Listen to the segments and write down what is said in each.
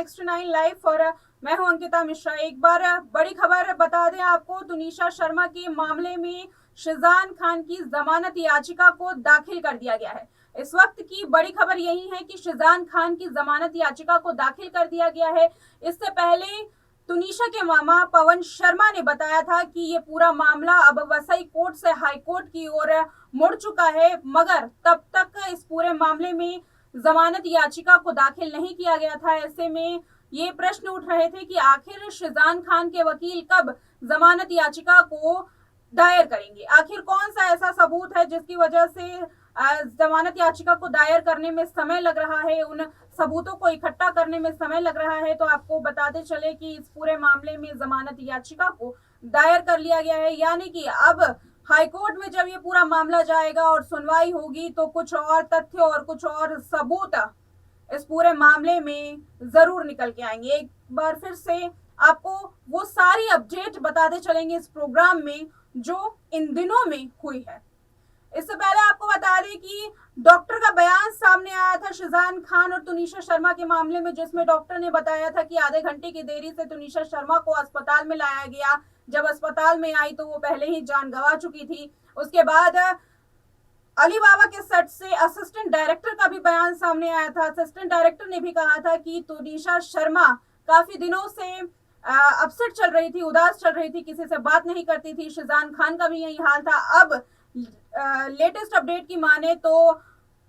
Next 9 live और मैं हूं अंकिता मिश्रा। एक बार बड़ी खबर बता दें आपको, तुनिशा शर्मा के मामले में शिजान खान की जमानत याचिका को दाखिल कर दिया गया है। इस वक्त की बड़ी खबर यही है कि शिजान खान की जमानत याचिका को दाखिल कर दिया गया है। इससे पहले तुनिशा के मामा पवन शर्मा ने बताया था कि ये पूरा मामला अब वसई कोर्ट से हाई कोर्ट की ओर मुड़ चुका है, मगर तब तक इस पूरे मामले में जमानत याचिका को दाखिल नहीं किया गया था। ऐसे में ये प्रश्न उठ रहे थे कि आखिर शिजान खान के वकील कब जमानत याचिका को दायर करेंगे। आखिर कौन सा ऐसा सबूत है जिसकी वजह से जमानत याचिका को दायर करने में समय लग रहा है, उन सबूतों को इकट्ठा करने में समय लग रहा है। तो आपको बताते चले कि इस पूरे मामले में जमानत याचिका को दायर कर लिया गया है, यानी कि अब हाईकोर्ट में जब ये पूरा मामला जाएगा और सुनवाई होगी तो कुछ और तथ्य और कुछ और सबूत इस पूरे मामले में जरूर निकल के आएंगे। एक बार फिर से आपको वो सारी अपडेट बताते चलेंगे इस प्रोग्राम में जो इन दिनों में हुई है। इससे पहले आपको बता दें कि डॉक्टर का बयान सामने आया था शिजान खान और तुनिशा शर्मा के मामले में, जिसमें डॉक्टर ने बताया था कि आधे घंटे की देरी से तुनिशा शर्मा को अस्पताल में लाया गया। जब अस्पताल में आई तो वो पहले ही जान गंवा चुकी थी। उसके बाद अली बाबा के सेट से असिस्टेंट डायरेक्टर का भी बयान सामने आया था। असिस्टेंट डायरेक्टर ने भी कहा था कि तुनिशा शर्मा काफी दिनों से अपसेट चल रही थी, उदास चल रही थी, किसी से बात नहीं करती थी। शिजान खान का भी यही हाल था। अब लेटेस्ट अपडेट की माने तो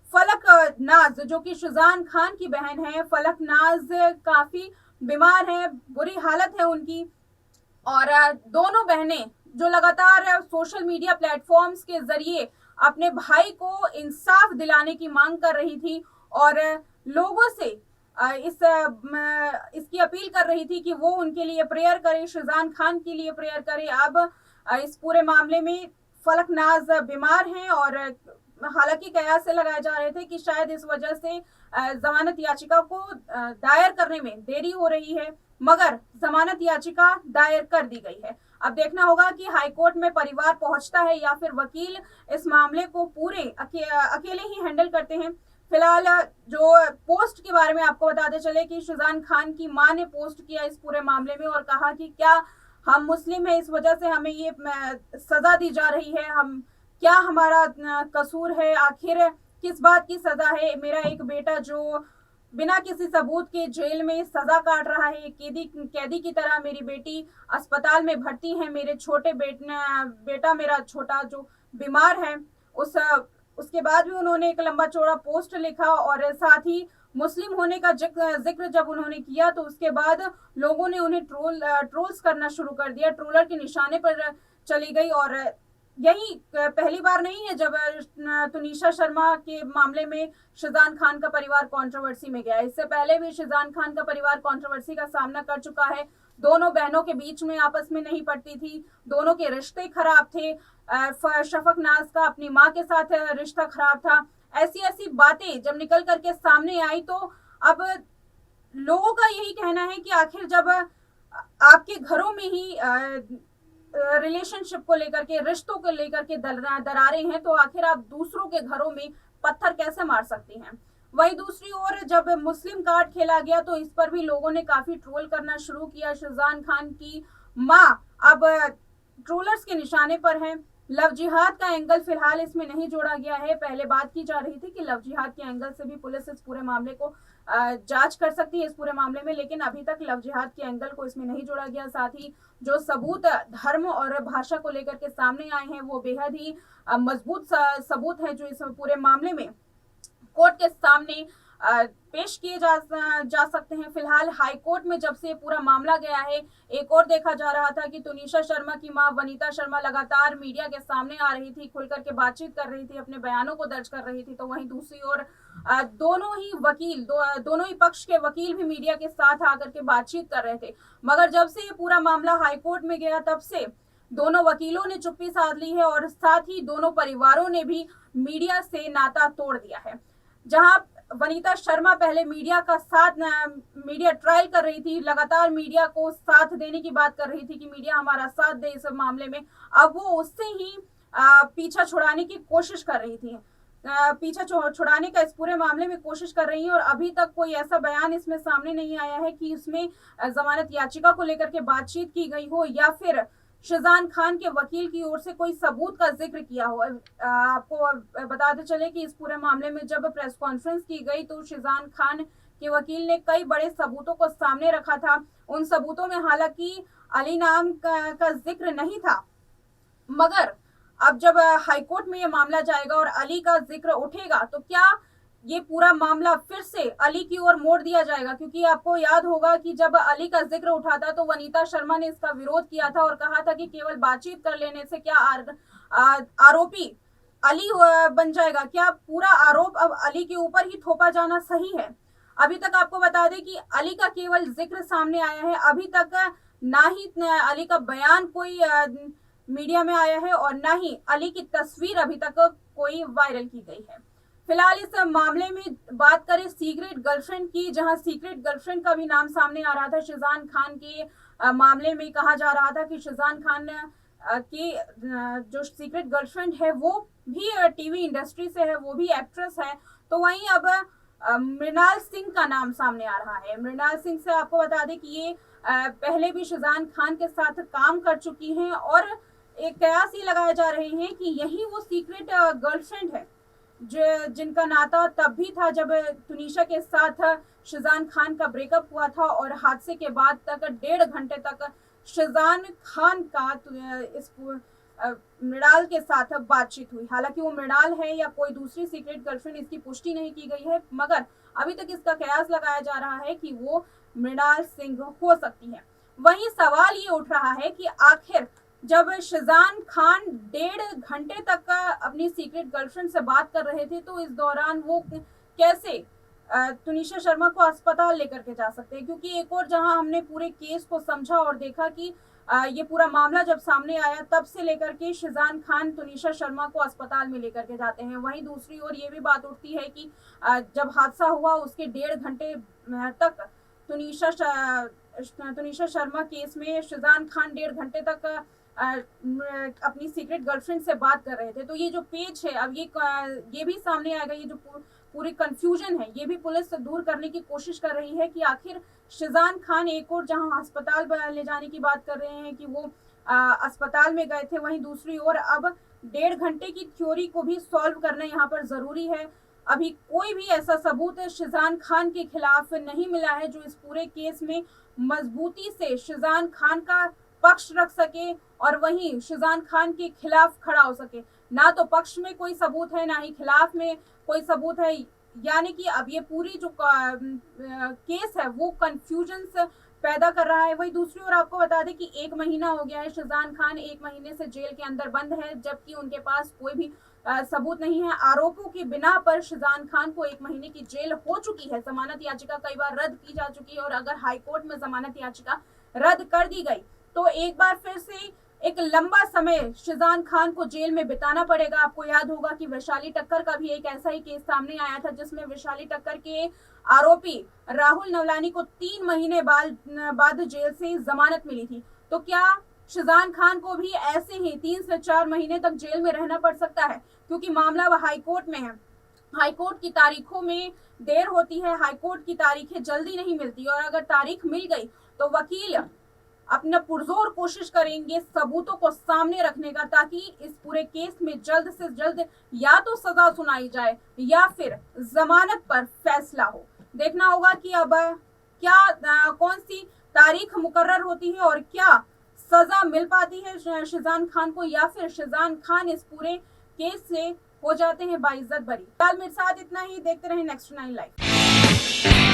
फलक नाज, जो कि शिजान खान की बहन है, फलक नाज काफी बीमार है, बुरी हालत है उनकी। और दोनों बहनें जो लगातार सोशल मीडिया प्लेटफॉर्म्स के जरिए अपने भाई को इंसाफ दिलाने की मांग कर रही थी और लोगों से इसकी अपील कर रही थी कि वो उनके लिए प्रेयर करें, शिजान खान के लिए प्रेयर करें। अब इस पूरे मामले में फलक नाज बीमार हैं और हालांकि कयास से लगाए जा रहे थे कि शायद इस वजह से जमानत याचिका को दायर करने में देरी हो रही है, मगर जमानत याचिका दायर कर दी गई है। अब देखना होगा कि हाईकोर्ट में परिवार पहुंचता है या फिर वकील इस मामले को पूरे अकेले ही हैंडल करते हैं। फिलहाल जो पोस्ट के बारे में आपको बताते चले कि शिजान खान की मां ने पोस्ट किया इस पूरे मामले में और कहा कि क्या हम मुस्लिम हैं, इस वजह से हमें ये सजा दी जा रही है, हम क्या हमारा कसूर है, आखिर किस बात की सजा है। मेरा एक बेटा जो बिना किसी सबूत के जेल में सजा काट रहा है, कैदी की तरह मेरी बेटी अस्पताल में भर्ती है, मेरे छोटे बेटा मेरा छोटा जो बीमार है, उसके बाद भी उन्होंने एक लंबा चौड़ा पोस्ट लिखा और साथ ही मुस्लिम होने का जिक्र जब उन्होंने किया तो उसके बाद लोगों ने उन्हें ट्रोल्स करना शुरू कर दिया, ट्रोलर के निशाने पर चली गई। और यही पहली बार नहीं है जब तुनिशा शर्मा के मामले में शिजान खान का परिवार कंट्रोवर्सी में गया। इससे पहले भी शिजान खान का परिवार कंट्रोवर्सी का सामना कर चुका है। दोनों बहनों के बीच में आपस में नहीं पड़ती थी, दोनों के रिश्ते खराब थे। शफक नाज का अपनी माँ के साथ रिश्ता खराब था। ऐसी ऐसी बातें जब निकल करके सामने आई तो अब लोगों का यही कहना है कि आखिर जब आपके घरों में ही रिलेशनशिप को लेकर के, रिश्तों को लेकर के दरारें हैं, तो आखिर आप दूसरों के घरों में पत्थर कैसे मार सकती हैं। वहीं दूसरी ओर जब मुस्लिम कार्ड खेला गया तो इस पर भी लोगों ने काफी ट्रोल करना शुरू किया। शिजान खान की मां अब ट्रोलर्स के निशाने पर है। लव जिहाद का एंगल फिलहाल इसमें नहीं जोड़ा गया है। पहले बात की जा रही थी कि लव जिहाद के एंगल से भी पुलिस इस पूरे मामले को जांच कर सकती है इस पूरे मामले में, लेकिन अभी तक लव जिहाद के एंगल को इसमें नहीं जोड़ा गया। साथ ही जो सबूत धर्म और भाषा को लेकर के सामने आए हैं वो बेहद ही मजबूत सबूत है जो इस पूरे मामले में कोर्ट के सामने पेश किए जा सकते हैं। फिलहाल हाई कोर्ट में जब से पूरा मामला गया है, एक और देखा जा रहा था कि तुनिशा शर्मा की मां वनीता शर्मा लगातार मीडिया के सामने आ रही थी, खुलकर के बातचीत कर रही थी, अपने बयानों को दर्ज कर रही थी। तो वहीं दूसरी ओर दोनों ही वकील दोनों ही पक्ष के वकील भी मीडिया के साथ आकर के बातचीत कर रहे थे। मगर जब से ये पूरा मामला हाईकोर्ट में गया तब से दोनों वकीलों ने चुप्पी साध ली है और साथ ही दोनों परिवारों ने भी मीडिया से नाता तोड़ दिया है। जहां वनीता शर्मा पहले मीडिया ट्रायल कर रही थी, लगातार मीडिया को साथ देने की बात कर रही थी कि मीडिया हमारा साथ दे इस मामले में, अब वो उससे ही पीछा छुड़ाने की कोशिश कर रही थी। पीछा छुड़ाने का इस पूरे मामले में कोशिश कर रही हैं और अभी तक कोई ऐसा बयान इसमें सामने नहीं आया है कि इसमें जमानत याचिका को लेकर के बातचीत की गई हो या फिर शिजान खान के वकील की ओर से कोई सबूत का जिक्र किया हो। आपको बताते चले कि इस पूरे मामले में जब प्रेस कॉन्फ्रेंस की गई तो शिजान खान के वकील ने कई बड़े सबूतों को सामने रखा था। उन सबूतों में हालांकि अली नाम का जिक्र नहीं था, मगर अब जब हाईकोर्ट में ये मामला जाएगा और अली का जिक्र उठेगा तो क्या ये पूरा मामला फिर से अली की ओर मोड़ दिया जाएगा? क्योंकि आपको याद होगा कि जब अली का जिक्र उठा था तो वनीता शर्मा ने इसका विरोध किया था और कहा था कि केवल बातचीत कर लेने से क्या आरोपी अली बन जाएगा? क्या पूरा आरोप अब अली के ऊपर ही थोपा जाना सही है? अभी तक आपको बता दें कि अली का केवल जिक्र सामने आया है, अभी तक ना ही अली का बयान कोई मीडिया में आया है और ना ही अली की तस्वीर अभी तक कोई वायरल की गई है। फिलहाल इस मामले में बात करें सीक्रेट गर्लफ्रेंड की, जहां सीक्रेट गर्लफ्रेंड का भी नाम सामने आ रहा था। शिजान खान के मामले में कहा जा रहा था कि शिजान खान की जो सीक्रेट गर्लफ्रेंड है वो भी टीवी इंडस्ट्री से है, वो भी एक्ट्रेस है। तो वहीं अब मृणाल सिंह का नाम सामने आ रहा है। मृणाल सिंह से आपको बता दें कि ये पहले भी शिजान खान के साथ काम कर चुकी हैं और एक कयास ये लगाए जा रहे हैं कि यही वो सीक्रेट गर्लफ्रेंड है जो जिनका नाता तब भी था जब तुनिशा के साथ शिजान खान का ब्रेकअप हुआ था और हादसे के बाद तक 1.5 घंटे तक शिजान खान का इस मृणाल के साथ बातचीत हुई। हालांकि वो मृणाल है या कोई दूसरी सीक्रेट गर्लफ्रेंड इसकी पुष्टि नहीं की गई है, मगर अभी तक इसका कयास लगाया जा रहा है कि वो मृणाल सिंह हो सकती है। वहीं सवाल ये उठ रहा है कि आखिर जब शिजान खान 1.5 घंटे तक अपनी सीक्रेट गर्लफ्रेंड से बात कर रहे थे तो इस दौरान वो कैसे तुनिशा शर्मा को अस्पताल लेकर के जा सकते हैं? क्योंकि एक और जहां हमने पूरे केस को समझा और देखा कि ये पूरा मामला जब सामने आया तब से लेकर के शिजान खान तुनिशा शर्मा को अस्पताल में लेकर के जाते हैं। वहीं दूसरी ओर ये भी बात उठती है कि जब हादसा हुआ उसके 1.5 घंटे तक तुनिशा शर्मा केस में शिजान खान 1.5 घंटे तक अपनी सीक्रेट गर्लफ्रेंड से बात कर रहे थे। तो ये जो पेज है अब ये भी सामने आएगा, ये जो पूरी कंफ्यूजन है ये भी पुलिस दूर करने की कोशिश कर रही है कि आखिर शिजान खान एक और जहां अस्पताल ले जाने की बात कर रहे हैं कि वो अस्पताल में गए थे, वहीं दूसरी ओर अब 1.5 घंटे की थ्योरी को भी सॉल्व करना यहाँ पर जरूरी है। अभी कोई भी ऐसा सबूत शिजान खान के खिलाफ नहीं मिला है जो इस पूरे केस में मजबूती से शिजान खान का पक्ष रख सके और वहीं शिजान खान के खिलाफ खड़ा हो सके। ना तो पक्ष में कोई सबूत है ना ही खिलाफ में कोई सबूत है, यानी कि अब ये पूरी जो केस है वो कंफ्यूजन पैदा कर रहा है। वही दूसरी ओर आपको बता दें कि 1 महीना हो गया है, शिजान खान 1 महीने से जेल के अंदर बंद है, जबकि उनके पास कोई भी सबूत नहीं है। आरोपों की बिना पर शिजान खान को 1 महीने की जेल हो चुकी है। जमानत याचिका कई बार रद्द की जा चुकी है और अगर हाईकोर्ट में जमानत याचिका रद्द कर दी गई तो एक बार फिर से एक लंबा समय शिजान खान को जेल में बिताना पड़ेगा। आपको याद होगा कि वैशाली टक्कर का भी एक ऐसा ही केस सामने आया था जिसमें वैशाली टक्कर के आरोपी राहुल नवलानी को 3 महीने बाद जेल से जमानत मिली थी। तो क्या शिजान खान को भी ऐसे ही 3 से 4 महीने तक जेल में रहना पड़ सकता है? क्योंकि मामला वह हाईकोर्ट में है, हाईकोर्ट की तारीखों में देर होती है, हाईकोर्ट की तारीखें जल्दी नहीं मिलती और अगर तारीख मिल गई तो वकील अपना पुरजोर कोशिश करेंगे सबूतों को सामने रखने का, ताकि इस पूरे केस में जल्द से जल्द या तो सजा सुनाई जाए या फिर जमानत पर फैसला हो। देखना होगा कि अब क्या कौन सी तारीख मुकर्रर होती है और क्या सजा मिल पाती है शिजान खान को, या फिर शिजान खान इस पूरे केस से हो जाते हैं बाइज्जत बरी। फिलहाल मेरे साथ इतना ही, देखते रहें नेक्स्ट 9 लाइव।